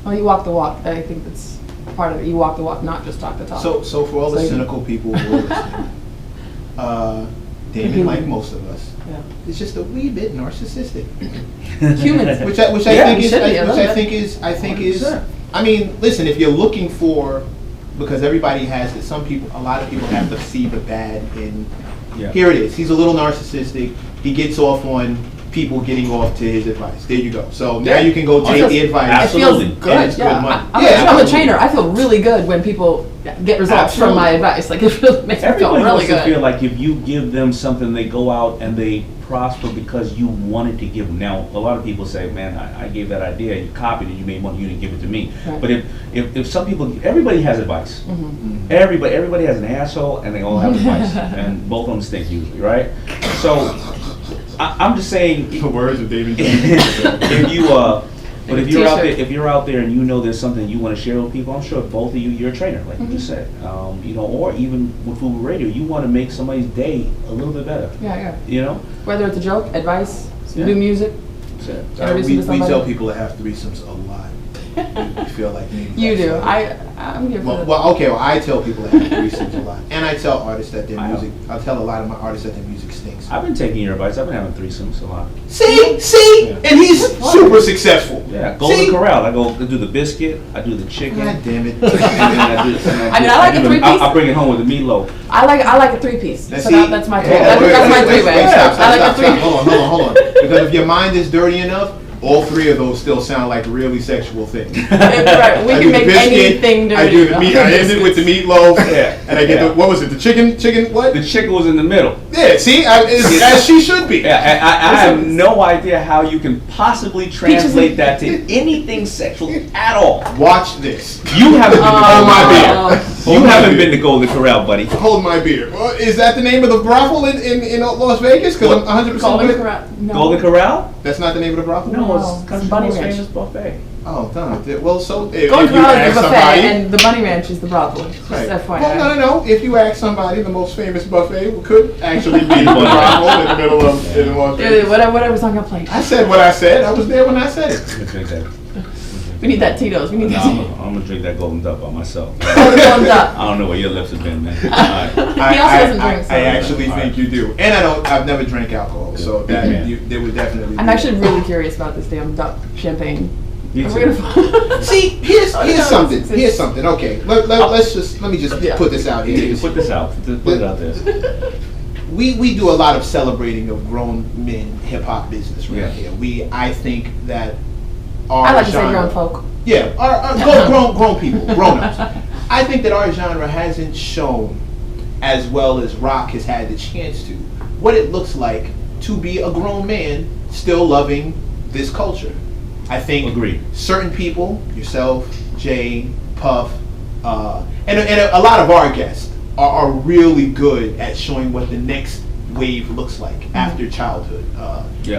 Well, you walk the walk. I think that's part of it. You walk the walk, not just talk the talk. So for all the cynical people who are listening, Daymond, like most of us, is just a wee bit narcissistic. Humans, which I think is. I mean, listen, if you're looking for, because everybody has it. A lot of people have to see the bad in. Yeah. Here it is. He's a little narcissistic. He gets off on people getting off to his advice. There you go. So now you can go take the advice. Absolutely. It feels good. It's good money. I'm a trainer. I feel really good when people get results from my advice. Like, it really makes me feel really good. Everybody wants to feel like if you give them something, they go out and they prosper because you wanted to give them. Now, a lot of people say, man, I gave that idea, you copied it, you made money, you didn't give it to me. Right. But if some people, everybody has advice. Mm-hmm. Everybody has an asshole and they all have advice. And both of them stink usually, right? So, I'm just saying. The words of Daymond John. If you're out there and you know there's something you want to share with people, I'm sure both of you're a trainer, like you just said. Or even with Fubu Radio, you want to make somebody's day a little bit better. Yeah. Whether it's a joke, advice, new music. We tell people it has to be a lot. You feel like maybe you do. I'm here for I tell people that have threesomes a lot, and I tell artists that their music. I tell a lot of my artists that their music stinks. I've been taking your advice. I've been having threesomes a lot. See, and he's super successful. Yeah, Golden Corral. I go do the biscuit. I do the chicken. God damn it! I like a 3-piece. I bring it home with the meatloaf. I like a 3-piece. So that's my three-way. I like a 3-piece. Hold on. Because if your mind is dirty enough, all three of those still sound like really sexual things. Right. We can make anything dirty. I do the meat. I ended with the meatloaf. And I get what was it? The chicken? What? The chicken was in the middle. Yeah. See, as she should be. Yeah. I have no idea how you can possibly translate that to anything sexual at all. Watch this. You haven't been to my beer. You haven't been to Golden Corral, buddy. Hold my beer. Well, is that the name of the brothel in Las Vegas? Because I'm 100% Golden Corral. No. Golden Corral? That's not the name of the brothel? No, it's Bunny Ranch. Famous buffet. Oh, darn. Well, so if Golden you Corral ask is the buffet, somebody, and the Bunny Ranch is the brothel. Right. FYI. Well, no. If you ask somebody, the most famous buffet could actually be the brothel in the middle of Las Vegas. Whatever song I played. I said what I said. I was there when I said it. We need that Tito's. I'm gonna drink that Golden Duck by myself. Golden Duck. I don't know where your lips have been, man. He also doesn't drink. I actually think you do, and I've never drank alcohol, so that there would definitely. I'm actually really curious about this damn duck champagne. See, here's something. Here's something. Okay, let me just put this out here. Put this out. Put it out there. We do a lot of celebrating of grown men hip hop business right here. I think that. I like to say grown folk. Yeah, our grown people, grown-ups. I think that our genre hasn't shown, as well as rock has had the chance to, what it looks like to be a grown man still loving this culture. I think certain people, yourself, Jay, Puff, and a lot of our guests are really good at showing what the next wave looks like after childhood.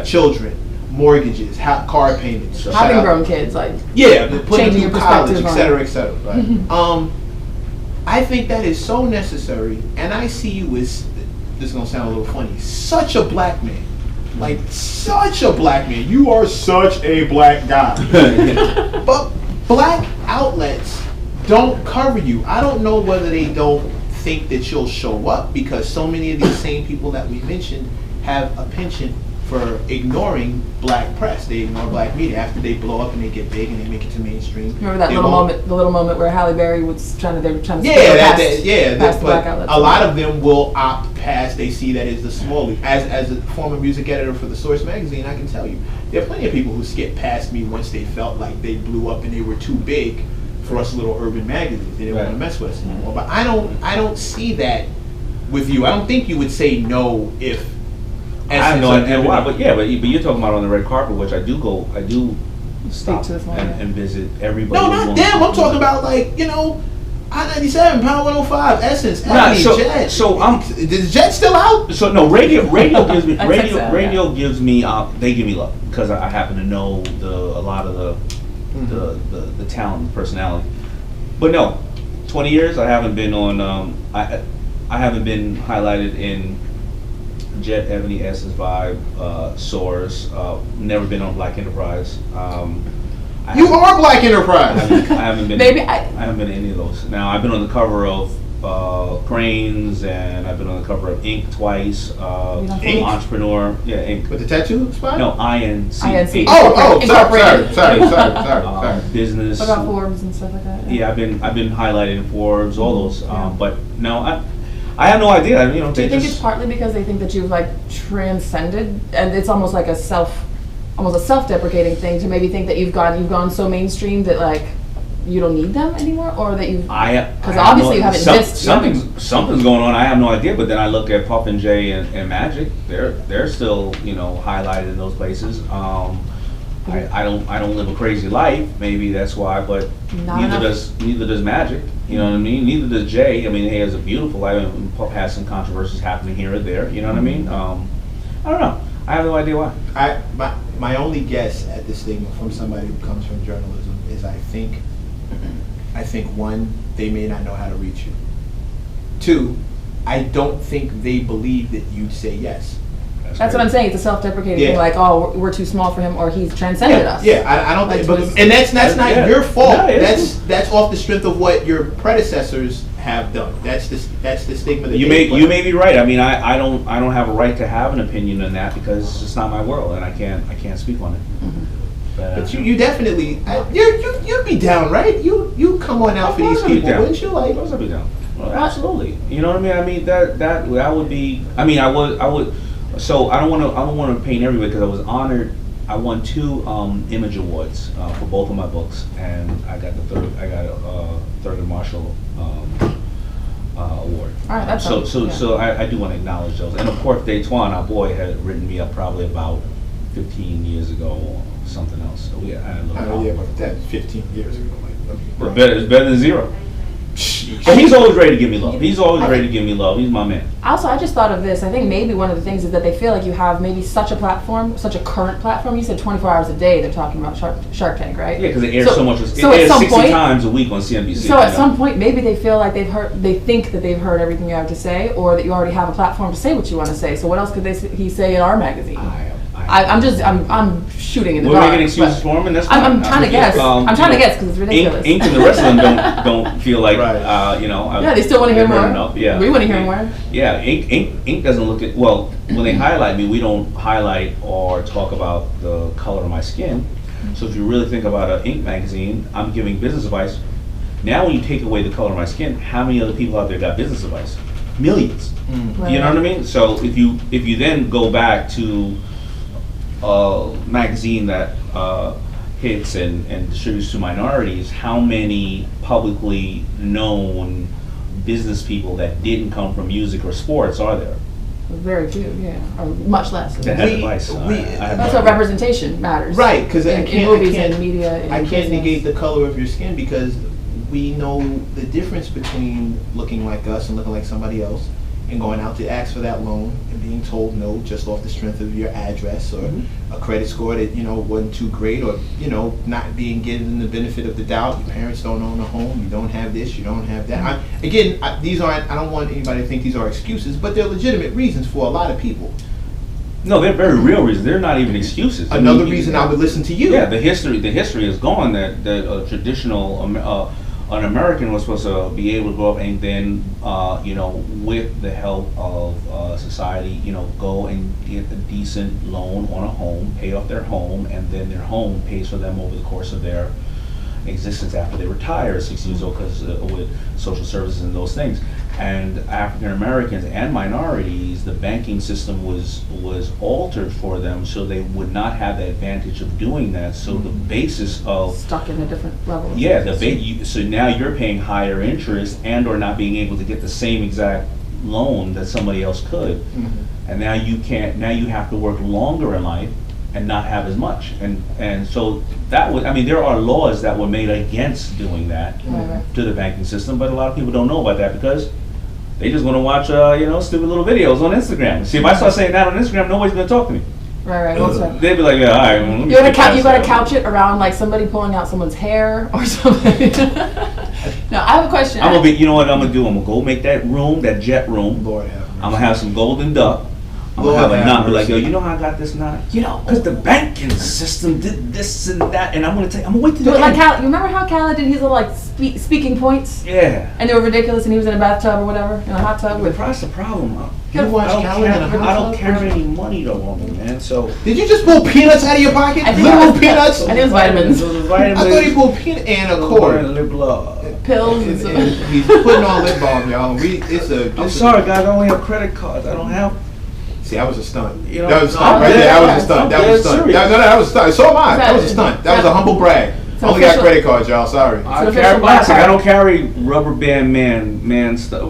Children. Mortgages, car payments, having grown kids, like changing your perspective, etc., etc. Right? I think that is so necessary, and I see you as, this is gonna sound a little funny, such a black man, like such a black man. You are such a black guy, but black outlets don't cover you. I don't know whether they don't think that you'll show up because so many of these same people that we mentioned have a penchant for ignoring black press. They ignore black media after they blow up and they get big and they make it to mainstream. Remember that the little moment where Halle Berry was trying to past but the black outlets. A lot of them will opt past. They see that as the small. As a former music editor for the Source magazine, I can tell you there are plenty of people who skip past me once they felt like they blew up and they were too big for us little urban magazines. They didn't want to mess with us anymore. But I don't see that with you. I don't think you would say no if. I have no idea why, but you're talking about on the red carpet, which I do stop and visit everybody. No, not them. I'm talking about I-97, Power 105, Essence, Jet. So is Jet still out? So no, radio gives me they give me love because I happen to know a lot of the talent and personality. But no, 20 years I haven't been on. I haven't been highlighted in Jet, Ebony, Essence, Vibe, Source. Never been on Black Enterprise. You are Black Enterprise. I haven't been. Maybe I haven't been to any of those. Now I've been on the cover of Cranes, and I've been on the cover of Inc. twice. Inc? Entrepreneur, yeah, Inc. With the tattoo spot? No, INC. INC. Sorry. Business. What about Forbes and stuff like that? Yeah, I've been highlighted in Forbes, all those. But no, I have no idea. You know, do you think it's partly because they think that you've like transcended, and it's almost like almost a self-deprecating thing to maybe think that you've gone so mainstream that like you don't need them anymore, or that you've because obviously you haven't missed something's going on. I have no idea. But then I look at Puff and Jay and Magic. They're still highlighted in those places. I don't live a crazy life. Maybe that's why. But neither does Magic. You know what I mean? Neither does Jay. I mean, he has a beautiful life. And Puff has some controversies happening here or there. You know what I mean? I don't know. I have no idea why. My only guess at this thing from somebody who comes from journalism is I think one, they may not know how to reach you. Two, I don't think they believe that you'd say yes. That's what I'm saying. It's a self-deprecating thing, like, oh, we're too small for him, or he's transcended us. Yeah, I don't think, and that's not your fault. No, that's off the strength of what your predecessors have done. That's the stigma that you may be right. I mean, I don't have a right to have an opinion on that because it's not my world, and I can't speak on it. Mm-hmm. But you definitely you'd be down, right? You come on out for these people, wouldn't you? Like, of course I'd be down. Well, absolutely. You know what I mean? I mean that would be. I mean, I would. So I don't want to paint everybody because I was honored. I won 2 Image Awards for both of my books, and I got a Thurgood Marshall award. All right, that's so I do want to acknowledge those. And of course, Daytwan, our boy, had written me up probably about 15 years ago or something else. So I had a little but that's 15 years ago. It's better than 0. But he's always ready to give me love. He's my man. Also, I just thought of this. I think maybe one of the things is that they feel like you have maybe such a platform, such a current platform. You said 24 hours a day they're talking about Shark Tank, right? Yeah, because it airs so much. It so airs 60 times a week on CNBC. So at some point, maybe they feel like they think that they've heard everything you have to say, or that you already have a platform to say what you want to say. So what else could he say in our magazine? I'm shooting in the dark. We're making excuses for him, and that's fine. I'm trying to guess. I'm trying to guess because it's ridiculous. Ink and the rest of them don't feel like yeah, they still want to hear more. Enough. Yeah, we want to hear more. Yeah, Ink doesn't look at when they highlight me. We don't highlight or talk about the color of my skin. So if you really think about an Ink magazine, I'm giving business advice. Now, when you take away the color of my skin, how many other people out there got business advice? Millions. Right. You know what I mean? So if you then go back to magazine that hits and distributes to minorities, how many publicly known business people that didn't come from music or sports are there? Very few, yeah, or much less. That had advice. That's what representation matters. Right, because in movies and media. I can't negate the color of your skin because we know the difference between looking like us and looking like somebody else, and going out to ask for that loan and being told no just off the strength of your address or a credit score that wasn't too great, or not being given the benefit of the doubt. Your parents don't own a home. You don't have this. You don't have that. These aren't. I don't want anybody to think these are excuses, but they're legitimate reasons for a lot of people. No, they're very real reasons. They're not even excuses. Another reason I would listen to you. Yeah, the history is gone that a traditional an American was supposed to be able to grow up and then, with the help of society, go and get a decent loan on a home, pay off their home, and then their home pays for them over the course of their existence after they retire at 60 years old, because with social services and those things. And African Americans and minorities, the banking system was altered for them so they would not have the advantage of doing that. So the basis of stuck in a different level. Yeah, so now you're paying higher interest and or not being able to get the same exact loan that somebody else could, and now you can't. Now you have to work longer in life and not have as much, and so that would, there are laws that were made against doing that to the banking system, but a lot of people don't know about that because they just want to watch stupid little videos on Instagram. See, if I start saying that on Instagram, nobody's going to talk to me. Right. They'd be like, yeah, all right. Well, you got to couch it around like somebody pulling out someone's hair or something. Now I have a question. You know what I'm gonna do? I'm gonna go make that room, that jet room. Lord have mercy. I'm gonna have some golden duck. I'm I'm gonna have a knot. Be like, yo, you know how I got this knot? You know, because the banking system did this and that, and I'm gonna wait till do it like Cal. You remember how Khaled did his little like speaking points? Yeah. And they were ridiculous, and he was in a bathtub or whatever, in a hot tub. That's the problem. You watch Khaled in a hot tub? I don't carry any money though on me, man. So did you just pull peanuts out of your pocket? Literal peanuts? I think it was vitamins. I thought he pulled peanut and a cord. Pills and he's putting on lip balm, y'all. I'm sorry, guys. I only have credit cards. I don't have. See, that was a stunt. You know, that was a stunt right there. That was a stunt. That was a stunt. That was a stunt. So am I. That was a stunt. That was a humble brag. I only got credit cards, y'all. Sorry. I don't carry rubber band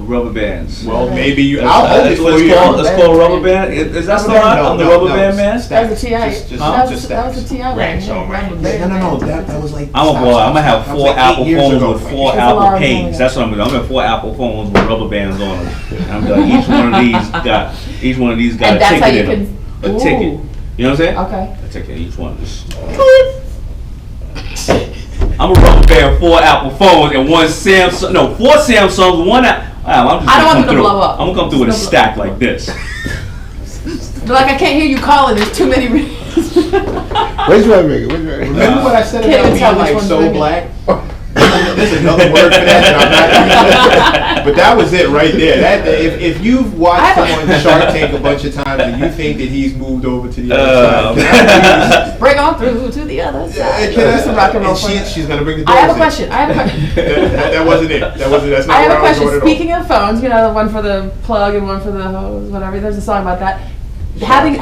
rubber bands. Well, maybe you. I'll hold it for you. It's called rubber band. Is that still on? I'm the rubber band man. That was a TI. That was a TI. No. That was like. I'm gonna have 4 Apple phones with 4 Apple Pays. That's what I'm gonna do. I'm gonna have 4 Apple phones with rubber bands on them. And I'm like, each one of these got a ticket in them. A ticket. You know what I'm saying? Okay. A ticket. Each one of this. I'm gonna rubber band 4 Apple phones and 4 Samsungs, 1 Apple. I don't want them to blow up. I'm gonna come through with a stack like this. Like I can't hear you calling. There's too many. Which one, remember what I said about being like so black? There's another word for that I'm not using. But that was it right there. If you've watched someone Shark Tank a bunch of times and you think that he's moved over to the other side, bring on through to the other side. Some rock and roll. She's gonna bring the doors I have a question. That wasn't it. That's not. I have a question. Speaking of phones, you know, the one for the plug and one for the hose, whatever. There's a song about that. Having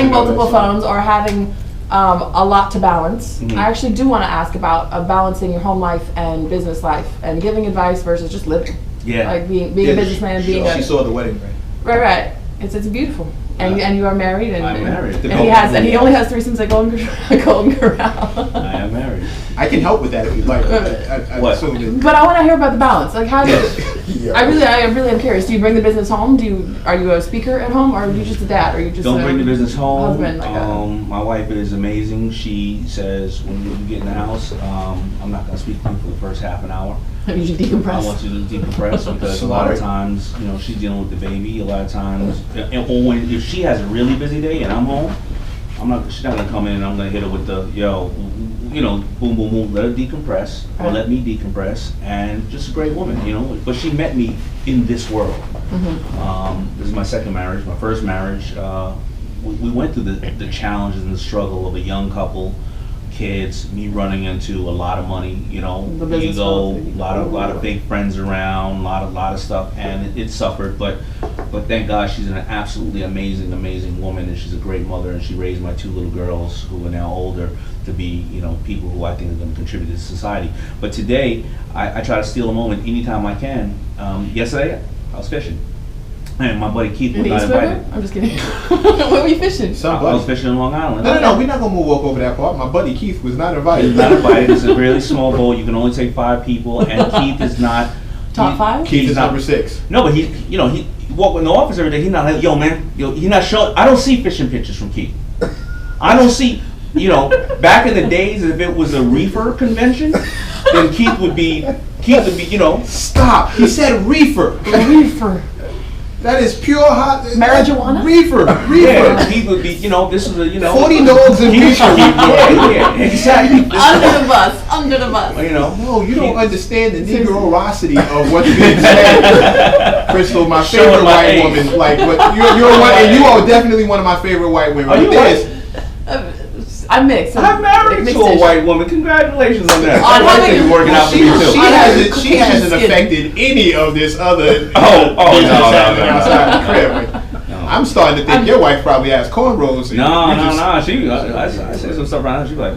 multiple phones or having a lot to balance. I actually do want to ask about balancing your home life and business life and giving advice versus just living. Yeah. Like being a businessman, She saw the wedding ring. Right. It's beautiful. And you are married. I'm married. And he only has threesomes at Golden Corral. I am married. I can help with that if you'd like. But I want to hear about the balance. Like how do you, I really am curious. Do you bring the business home? Are you a speaker at home, or are you just a dad? Or you just don't bring the business home? Husband, my wife is amazing. She says when you get in the house, I'm not going to speak to you for the first half an hour. I need you to decompress. I want you to decompress because a lot of times, you know, she's dealing with the baby. A lot of times, if she has a really busy day and I'm home, she's not gonna come in and I'm gonna hit her with the boom, boom, boom. Let her decompress or let me decompress. And just a great woman, you know. But she met me in this world. This is my second marriage. My first marriage, we went through the challenges and the struggle of a young couple. Kids, me running into a lot of money, you know, ego, a lot of big friends around, a lot of stuff, and it suffered. But thank God she's an absolutely amazing woman, and she's a great mother, and she raised my 2 little girls who are now older to be, you know, people who I think are going to contribute to society. But today, I try to steal a moment anytime I can. Yesterday, I was fishing. And my buddy Keith was not invited. I'm just kidding. Where were you fishing? I was fishing in Long Island. No, we're not going to walk over that part. My buddy Keith was not invited. He's not invited. It's a really small boat. You can only take 5 people. And Keith is not... Top 5? Keith is number 6. No, but he walk in the office every day. He's not like, yo, man. He's not showing... I don't see fishing pictures from Keith. I don't see... You know, back in the days, if it was a reefer convention, then Keith would be, you know... Stop. He said reefer. Reefer. That is pure hot marijuana. Reefer. Yeah, he would be. You know, this is a 40 dogs and reefer. Yeah, exactly. Under the bus. You know. No, you don't understand the negrosity of what's being said. Crystal, my favorite white woman. Like, what you're one, and you are definitely one of my favorite white women. Are you white? I'm mixed. I'm married to a white woman. Congratulations on that. On having working out for me too. She hasn't affected any of this other. No. Outside the crib. No. I'm starting to think your wife probably has cornrows. No. I said some stuff around her. She's like,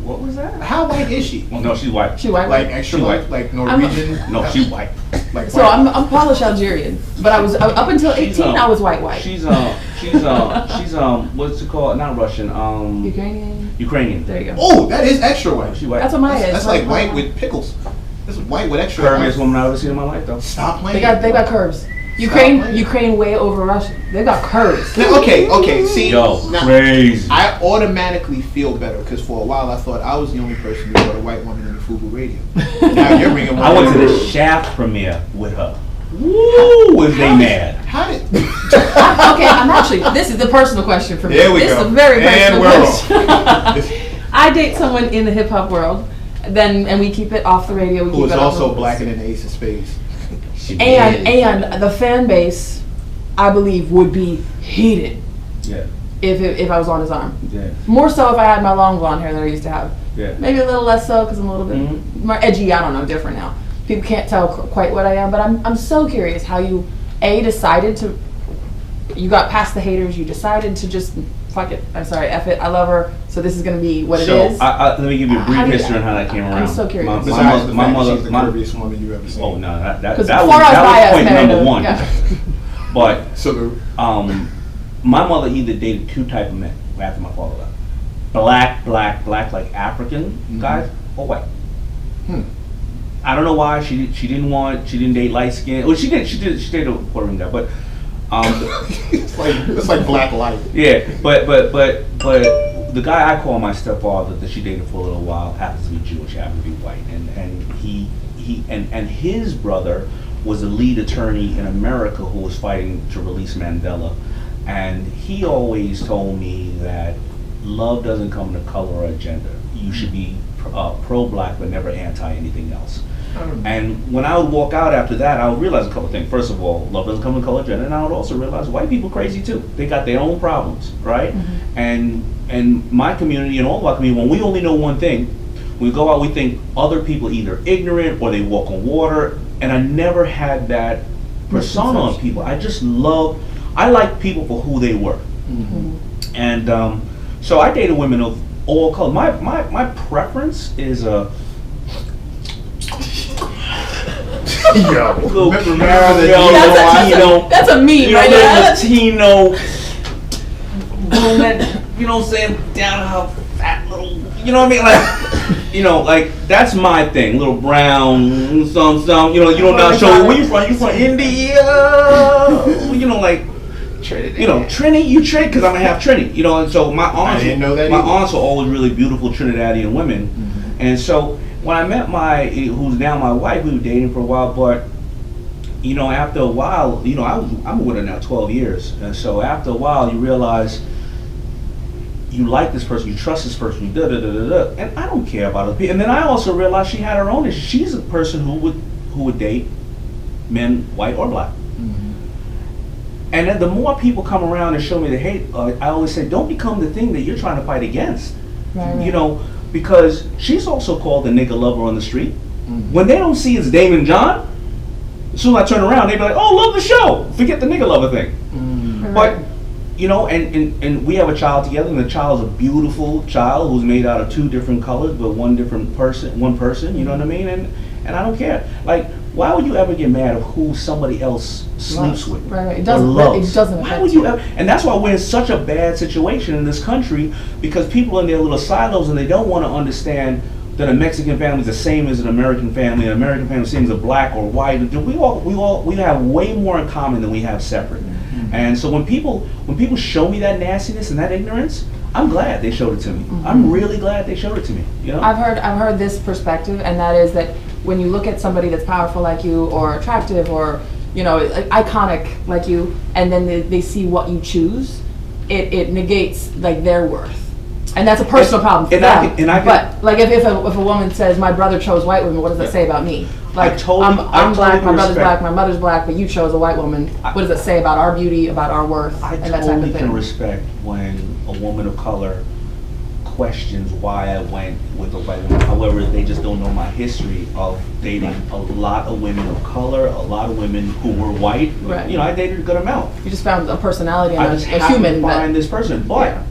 what was that? How white is she? No, she's white. She white. Like extra white, like Norwegian. No, she's white. Like so white. I'm Polish Algerian, but I was up until 18. I was white. She's what's it called? Not Russian. Ukrainian. There you go. Oh, that is extra white. She white. That's what mine is. That's like white with pickles. This is white with extra. Curviest woman I've ever seen in my life, though. Stop playing. They got curves. Ukraine way over Russia. They've got curves. Now, okay. See, crazy. I automatically feel better because for a while I thought I was the only person who got a white woman in the Fubu radio. Now you're bringing. I went to the Shaft premiere with her. Woo, was they mad? How did? Okay, I'm actually. This is the personal question for me. There we this go. is a very And personal we're question. I date someone in the hip hop world, and we keep it off the radio. We Who keep is it off also the- blacker than the Ace of Spades. And the fan base, I believe, would be heated Yeah, if I was on his arm. yeah, More so if I had my long blonde hair that I used to have. yeah. Maybe a little less so because I'm a little bit more edgy. I don't know, different now. People can't tell quite what I am, but I'm so curious how you decided to. You got past the haters. You decided to just fuck it. I'm sorry, F it. I love her. So this is gonna be what it is. So let me give you a How brief do you- history on how that came around. I'm so curious. My Besides the fact that mother, she's the my, curviest woman you've ever seen. oh no, that 'Cause was before I was biased, point man, number one. yeah. But So my mother either dated two type of men after my father left: black like African guys, or white. I don't know why she didn't date light skin. Well, she dated a Puerto Rican guy, but it's like black light. yeah, but the guy I call my stepfather that she dated for a little while happens to be Jewish, happens to be white, and his brother was a lead attorney in America who was fighting to release Mandela, and he always told me that love doesn't come in a color or gender. You should be pro-black but never anti anything else. And when I would walk out after that, I would realize a couple of things. First of all, love doesn't come in color, gender, and I would also realize white people are crazy too. They got their own problems, right? And my community and all of our community, when we only know one thing, when we go out, we think other people are either ignorant or they walk on water. And I never had that persona on people. I like people for who they were. And so I dated women of all colors. My preference is a little Remember Latino. That's a meme right little there. Latino brunette, you know what I'm saying, down her fat little, you know what I mean, like, like that's my thing. Little brown, some, you don't know. Show where you from? You from India? Like. Trinity. Trini, you Trini, because I'm gonna have Trini. And so my aunts, I didn't know that my either. aunts are always really beautiful Trinidadian women, and so when I met who's now my wife, we were dating for a while, but after a while, I'm with her now 12 years, and so after a while, you realize you like this person, you trust this person, you and I don't care about other people. And then I also realized she had her own issues. She's a person who would date men, white or black. And then the more people come around and show me the hate, I always say, don't become the thing that you're trying to fight against. Right. Because she's also called the nigga lover on the street. When they don't see it's Daymond John, as soon as I turn around, they be like, oh, love the show. Forget the nigga lover thing. But, and we have a child together, and the child is a beautiful child who's made out of two different colors, but one person, you know what I mean? And I don't care. Like, why would you ever get mad of who somebody else sleeps with? Right. It or doesn't. loves? It doesn't Why affect would you ever? And that's why we're in such a bad situation in this country, because people are in their little silos and they don't want to understand that a Mexican family is the same as an American family, an American family is the same as a black or white. We have way more in common than we have separate. And so when people show me that nastiness and that ignorance, I'm glad they showed it to me. I'm really glad they showed it to me. I've heard this perspective, and that is that when you look at somebody that's powerful like you, or attractive, or iconic like you, and then they see what you choose, it negates like their worth, and that's a personal problem for them. But like if a woman says my brother chose white women, what does that say about me? Like I'm black, my brother's black, my mother's black, but you chose a white woman. What does it say about our beauty, about our worth, and that type of totally thing? can respect when a woman of color questions why I went with a white woman. However, they just don't know my history of dating a lot of women of color, a lot of women who were white. Right. I dated a good amount. You just found a personality and I just a happened human. to find this person. But Yeah.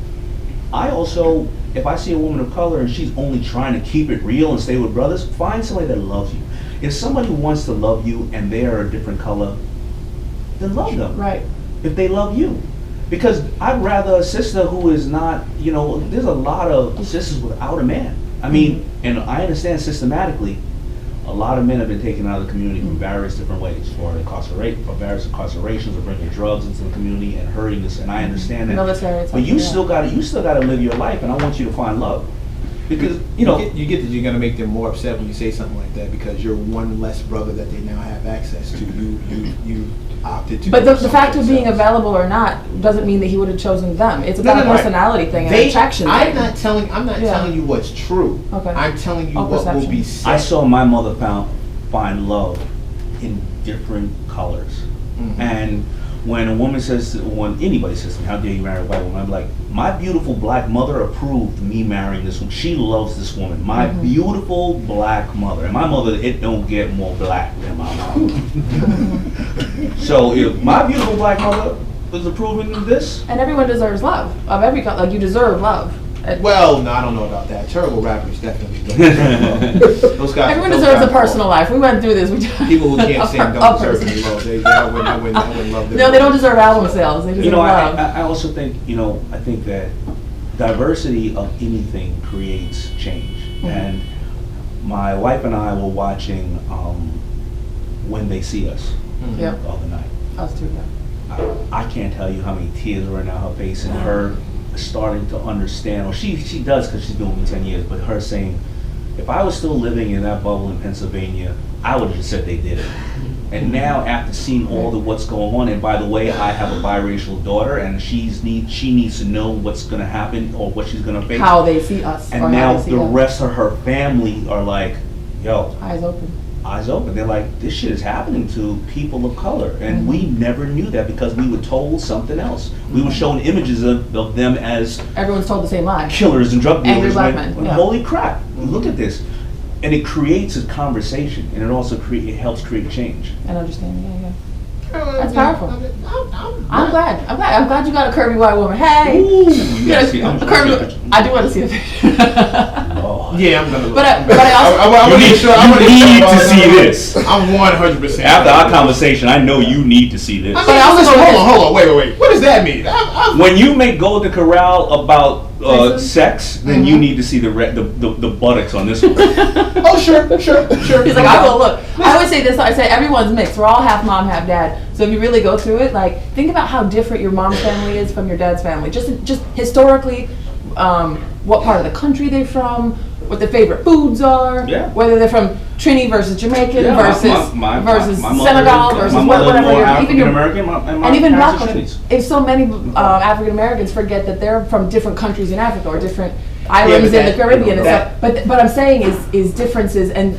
I also, if I see a woman of color and she's only trying to keep it real and stay with brothers, find somebody that loves you. If somebody wants to love you and they are a different color, then love them. Right. If they love you. Because I'd rather a sister who is not, there's a lot of sisters without a man. I mean, and I understand systematically, a lot of men have been taken out of the community from various different ways, for various incarcerations, or bringing drugs into the community and hurting us. And I understand that. Military. But you still got to live your life, and I want you to find love. Because you get that you're gonna make them more upset when you say something like that because you're one less brother that they now have access to. You opted to. But the fact of being available or not doesn't mean that he would have chosen them. It's about a personality thing, an attraction thing. I'm not telling you what's true. Okay. I'm telling you what will be said. I saw my mother find love in different colors. Mm-hmm. And when anybody says to me, how dare you marry a white woman? I'm like, my beautiful black mother approved me marrying this woman. She loves this woman. My beautiful black mother. And my mother, it don't get more black than my mom. So if my beautiful black mother is approving of this. And everyone deserves love of every color. Like, you deserve love. Well, no, I don't know about that. Terrible rappers definitely don't deserve love. Those guys. Everyone deserves a personal life. We went through this. People who can't sing don't deserve any love. I wouldn't love them. No, they don't deserve album sales. They deserve love. I also think, I think that diversity of anything creates change. Mm-hmm. And my wife and I were watching When They See Us the other night. Us too, yeah. I can't tell you how many tears were in her face and her starting to understand, or she does because she's been with me 10 years, but her saying, if I was still living in that bubble in Pennsylvania, I would have just said they did it. And now after seeing all what's going on, and by the way, I have a biracial daughter and she needs to know what's going to happen or what she's going to face. How they see us. And now the rest of her family are like, yo. Eyes open. They're like, this shit is happening to people of color. And we never knew that because we were told something else. We were shown images of them as everyone's told the same lie. Killers and drug dealers. Angry black men. Yeah. Holy crap, look at this. And it creates a conversation, and it also helps create change. And understanding, yeah. That's powerful. I'm glad you got a curvy white woman. Hey, ooh, curvy. I do want to see the picture. Yeah, I'm gonna look. But I also need to see this. I'm 100%. After our conversation, I know you need to see this. Hold on, wait. What does that mean? When you make Golden Corral about sex, then you need to see the buttocks on this one. Oh, sure. He's like, I will look. I always say this. I say everyone's mixed. We're all half mom, half dad. So if you really go through it, like, think about how different your mom's family is from your dad's family. Just historically, what part of the country they're from, what their favorite foods are, whether they're from Trini versus Jamaican versus Senegal versus whatever. Even American, and even black women. If so many African Americans forget that they're from different countries in Africa or different islands in the Caribbean and stuff. But I'm saying is differences, and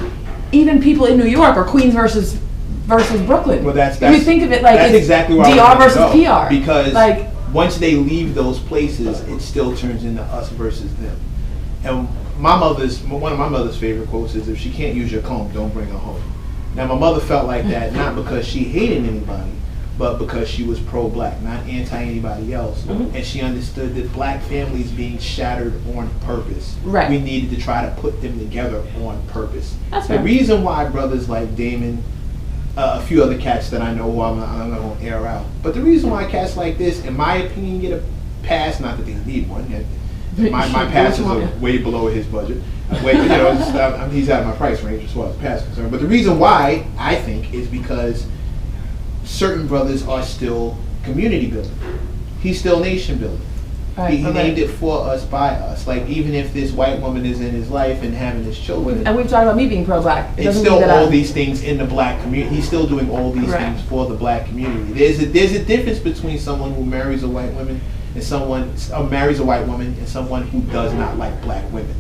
even people in New York are Queens versus Brooklyn. Well, that's if you think of it like that's exactly where DR versus PR. Because once they leave those places, it still turns into us versus them. And one of my mother's favorite quotes is, "If she can't use your comb, don't bring her home." Now, my mother felt like that not because she hated anybody, but because she was pro-black, not anti-anybody else. Mm-hmm. And she understood that black families being shattered on purpose. Right. We needed to try to put them together on purpose. That's the fair. reason why brothers like Daymond, a few other cats that I know who I'm not going to air out, but the reason why cats like this, in my opinion, get a pass, not that they need one, my passes are way below his budget. He's out of my price range as far as pass is concerned. But the reason why, I think, is because certain brothers are still community building. He's still nation building. Right, he named it for us, by us. Like, even if this white woman is in his life and having his children. And we've talked about me being pro-black. It's still all these things in the black community. He's still doing all these things for the black community. There's a difference between someone who marries a white woman and someone marries a white woman and someone who does not like black women.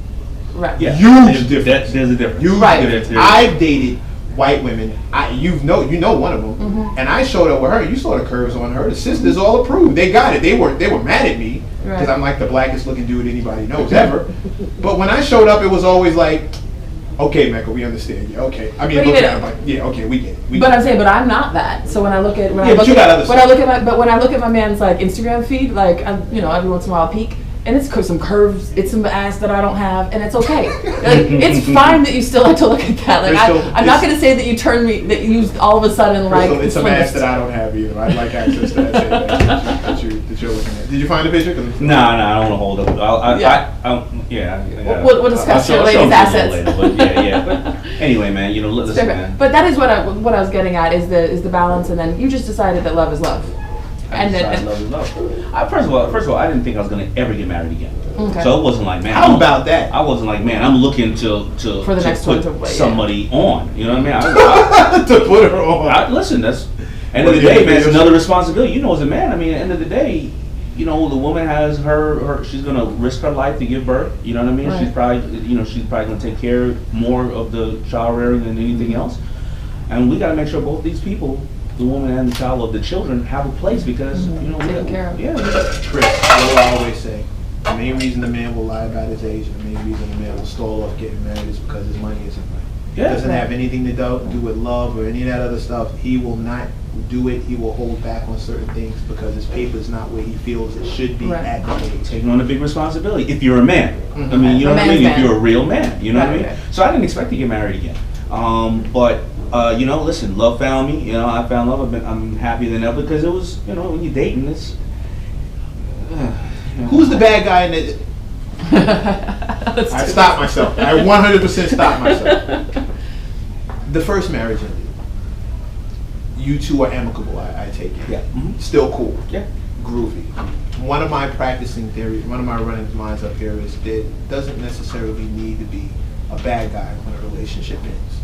Right. Yeah. Huge difference. There's a difference. Huge difference. I've dated white women. You know one of them, and I showed up with her. You saw the curves on her. The sisters all approved. They got it. They were mad at me because I'm like the blackest looking dude anybody knows ever. But when I showed up, it was always like, okay, Mecca, we understand. Yeah, okay. I mean, look at it, like, yeah, okay, we get it. I'm saying, but I'm not that. So when I look at when I look at my man's like Instagram feed, like every once in a while I peek. And it's some curves, it's some ass that I don't have, and it's okay. Like, it's fine that you still like to look at that. Like, I'm not going to say that you all of a sudden like. It's some ass that I don't have either. I'd like access to that that you're looking at. Did you find the picture? No, I don't want to hold up. We'll discuss your lady's assets later. But But anyway, man, listen, man. But that is what I was getting at is the balance, and then you just decided that love is love. And decided love is love. First of all, I didn't think I was gonna ever get married again. Okay. So it wasn't like, man. How about that? I wasn't like, man, I'm looking to For the next put one to somebody on. You know what I mean? To put her on. Listen, that's end of the day, man. It's another responsibility. You know, as a man, I mean, at the end of the day, you know, the woman has her. She's gonna risk her life to give birth. You know what I mean? Right. She's probably gonna take care more of the child rearing than anything else. And we got to make sure both these people, the woman and the child, or the children, have a place because you know taken care of. Yeah. Chris, what do I always say? The main reason the man will lie about his age, and the main reason the man will stall off getting married is because his money isn't right. Yeah. It doesn't have anything to do with love or any of that other stuff. He will not do it. He will hold back on certain things because his paper is not where he feels it should be Right. at the age. Taking on a big responsibility if you're a man. Mhm. I mean, you know A what I mean? man's If man. you're a real man, you know what I Right, mean? right. So I didn't expect to get married again. But you know, listen, love found me. You know, I found love. I'm happier than ever because it was, you know, when you're dating, it's. Who's the bad guy in it? I stopped myself. I 100% stopped myself. The first marriage ended. You two are amicable, I take it. Yeah. Mm-hmm. Still cool. Yeah. Groovy. One of my practicing theories, one of my running lines up here is that it doesn't necessarily need to be a bad guy when a relationship ends.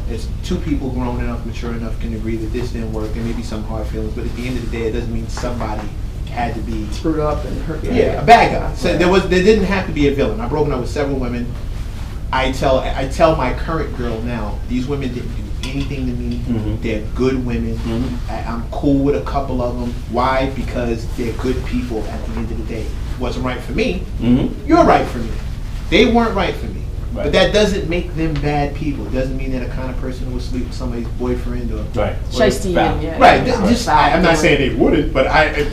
It's two people grown enough, mature enough, can agree that this didn't work. There may be some hard feelings, but at the end of the day, it doesn't mean somebody had to be Screwed up and hurt. yeah, a bad guy. So there didn't have to be a villain. I've broken up with several women. I tell my current girl now, these women didn't do anything to me. Mhm. They're good women. I'm cool with a couple of them. Why? Because they're good people at the end of the day. Wasn't right for me. Mm-hmm. You're right for me. They weren't right for me. Right. But that doesn't make them bad people. It doesn't mean they're the kind of person who would sleep with somebody's boyfriend or Right. Shiesty, Foul. yeah. right. yeah. Just Foul. I'm not saying they wouldn't, but I I don't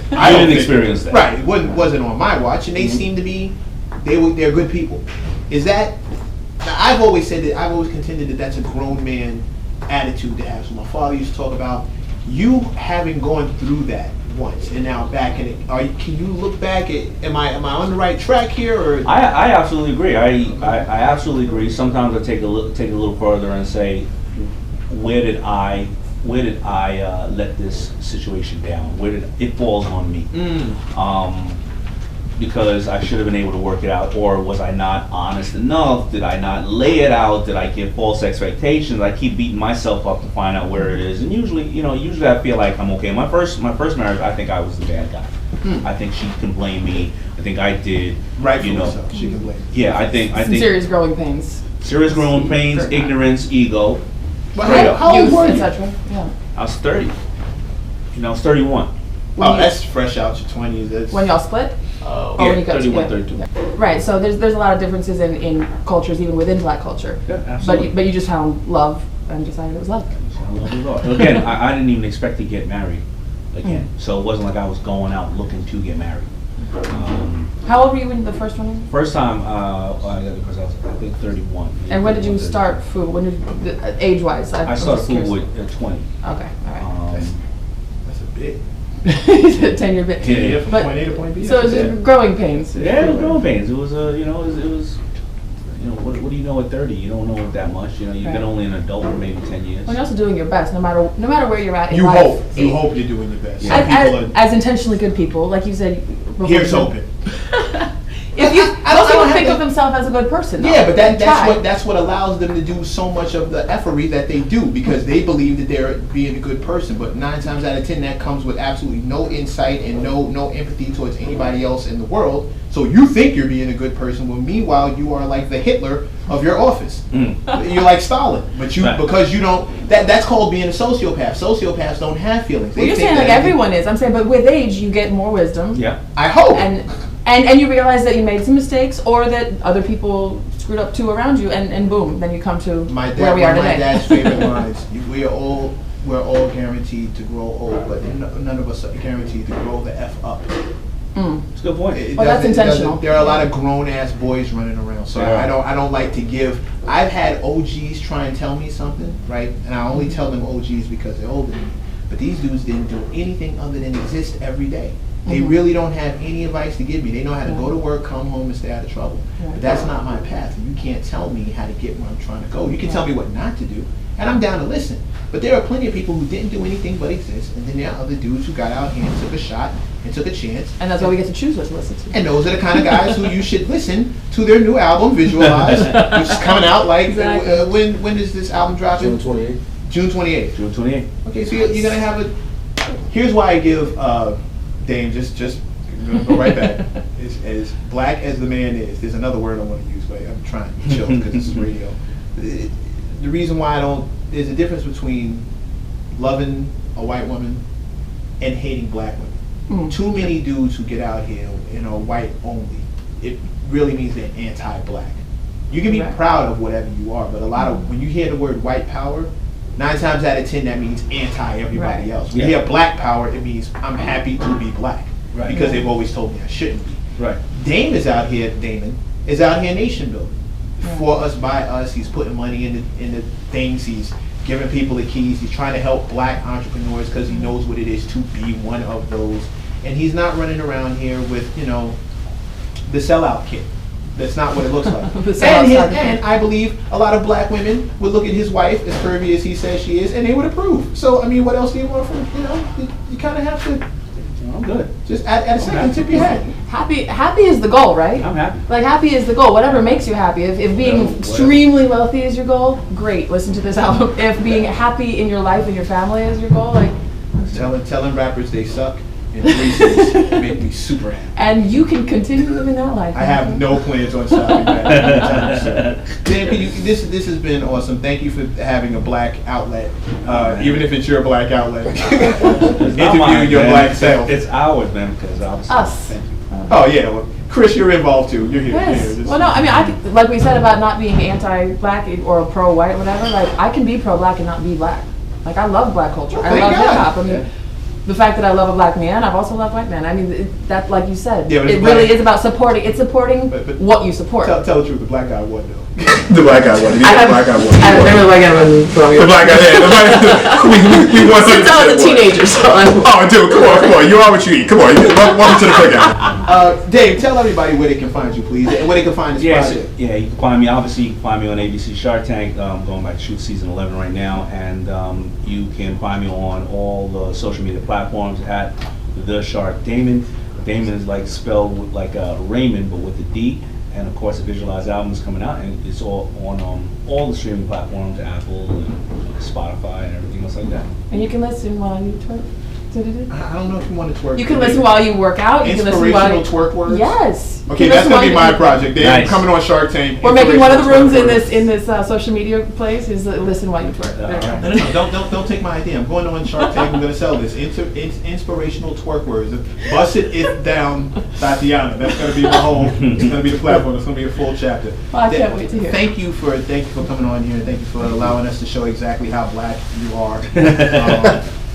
didn't think- experience that. Right. It wasn't on my watch, and they seem to be. They're good people. Is that? Now, I've always said that. I've always contended that that's a grown man attitude to have. So my father used to talk about you having gone through that once, and now back in it. Can you look back at? Am I on the right track here, or? I absolutely agree. I absolutely agree. Sometimes I take a little further and say, where did I let this situation down? Where did it falls on me? Because I should have been able to work it out, or was I not honest enough? Did I not lay it out? Did I give false expectations? I keep beating myself up to find out where it is, and usually I feel like I'm okay. My first marriage, I think I was the bad guy. I think she can blame me. I think I did. Rightfully you know. so. She can blame. Yeah, I think Some serious growing pains. serious growing pains, Very bad. ignorance, ego. But Straight how, up. how old Youth, were you? etc. Yeah. I was 30. You know, I was 31. Oh, that's fresh out your 20s. That's When y'all split? Oh, when yeah, you got 31, together. 32. Right, so there's a lot of differences in cultures, even within black culture. Yeah, absolutely. But you just found love and decided it was love. I love you, Lord. Again, I didn't even expect to get married again. So it wasn't like I was going out looking to get married. How old were you when the first one? First time, because I was, I think, 31. And when did you 31, start Fubu? When did age-wise? I started Fubu at 20. Okay, all right. that's a bit. He said 10-year bit. Yeah, from But- point A to point B. So it's Yeah. growing pains. Yeah, it was growing pains. It was, it was, what do you know at 30? You don't know it that much. You know, you've been Right. only an adult for maybe 10 years. Well, you're also doing your best, no matter where you're at in You life. hope you're doing your best. Yeah. Some people are. As intentionally good people, like you said. before Here's you- hoping. If you, I most people don't think have of to- themselves as a good person. Though. Yeah, but Try. that's what allows them to do so much of the effery that they do because they believe that they're being a good person. But 9 times out of 10, that comes with absolutely no insight and no empathy towards anybody else in the world. So you think you're being a good person, when meanwhile you are like the Hitler of your office. You're like Stalin, but Right. because you don't. That's called being a sociopath. Sociopaths don't have feelings. Well, They you're think saying like that everyone is. I'm saying, but with age, you get more wisdom. Yeah. I hope. And you realize that you made some mistakes, or that other people screwed up too around you, and boom, then you come to where we are One of my today. dad's favorite lines. We're all guaranteed to grow old, but none of us are guaranteed to grow the F up. It's a good point. It Well, that's doesn't- intentional. There are a lot of grown ass boys running around, so Yeah. I don't like to give. I've had OGs try and tell me something, right? And I only tell them OGs because they're older than me. But these dudes didn't do anything other than exist every day. They really don't have any advice to give me. They know how to go to work, come home, and stay out of trouble. But that's not my path. And you can't tell me how to get where I'm trying to go. You can tell me what not to do, and I'm down to listen. But there are plenty of people who didn't do anything but exist, and then there are other dudes who got out here and took a shot and took a chance. And that's why we get to choose what to listen to. And those are the kind of guys who you should listen to their new album, Visualize, which is coming out like, when is this album dropping? June 28th. June 28th. June 28th. Okay, so you're going to have here's why I give Dame, just gonna go right back. As black as the man is, there's another word I want to use, but I'm trying to chill because this is radio. The reason why there's a difference between loving a white woman and hating black women. Too many dudes who get out here and are white only, it really means they're anti-black. You can be proud of whatever you are, but when you hear the word white power, 9 times out of 10 that means anti-everybody else. When you hear black power, it means I'm happy to be black. Because they've always told me I shouldn't be. Daymond is out here nation building. For us, by us, he's putting money into things, he's giving people the keys, he's trying to help black entrepreneurs because he knows what it is to be one of those. And he's not running around here with, the sellout kid. That's not what it looks like. and I believe a lot of black women would look at his wife, as curvy as he says she is, and they would approve. So, I mean, what else do you want from, you kind of have to... I'm good. Just at a second, tip your hat. Happy is the goal, right? I'm happy. Like, happy is the goal. Whatever makes you happy. If being extremely wealthy is your goal, great. Listen to this album. If being happy in your life and your family is your goal, like... Telling rappers they suck and races make me super happy. And you can continue living that life. I have no plans on stopping that anytime soon. Dan, this has been awesome. Thank you for having a black outlet, even if it's your black outlet. Interviewing your black self. It's ours, man, because obviously. Us. Thank you. Oh yeah, well, Chris, you're involved too. You're here. Yes. You're here. Well, no, I mean, like we said about not being anti-black or pro-white or whatever, like, I can be pro-black and not be black. Like, I love black culture. I love hip-hop. I mean, the fact that I love a black man, I've also loved white men. I mean, that, like you said, it really is about supporting. It's supporting what you support. Tell the truth, the black guy won though. The black guy won. I remember the black guy won from you. The black guy did. We won. Since I was a teenager, so Oh, dude, come on. You are what you eat. Come on. Welcome to the cookout. Dave, tell everybody where they can find you, please, and where they can find this project. Yeah, you can find me. Obviously, you can find me on ABC Shark Tank. Going back to shoot season 11 right now, and you can find me on all the social media platforms at The Shark Daymond. Daymond is like spelled with like Raymond, but with a D. And of course, the Visualize album is coming out, and it's all on all the streaming platforms, Apple and Spotify and everything else like that. And you can listen while you twerk. I don't know if you want to twerk. You can listen while you work out. You can listen while you twerk words. Yes. Okay, that's gonna be my project. They're coming on Shark Tank. We're making one of the rooms in this social media place is listen while you twerk. No, don't take my idea. I'm going on Shark Tank. I'm gonna sell this inspirational twerk words. Bust it down, Tatiana. That's gonna be my whole. It's gonna be the platform. It's gonna be a full chapter. Well, I can't wait to hear. Thank you for coming on here. Thank you for allowing us to show exactly how black you are.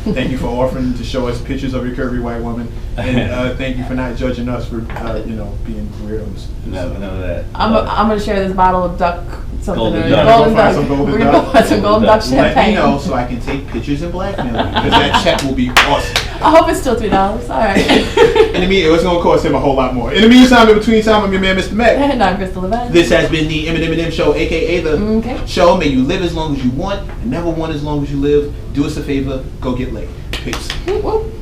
Thank you for offering to show us pictures of your curvy white woman, and thank you for not judging us for being weirdos. None of that. I'm gonna share this bottle of duck something. Golden Duck. Some golden We're gonna go find some golden duck champagne. Let me know so I can take pictures and blackmail you, because that check will be awesome. I hope it's still $3. All right. In the meantime, it's gonna cost him a whole lot more. In the meantime, in between time, I'm your man, Mr. Mac. And I'm Crystal Levine. This has been the Eminem Show, aka the show. May you live as long as you want and never want as long as you live. Do us a favor, go get laid. Peace. Whoop, whoop.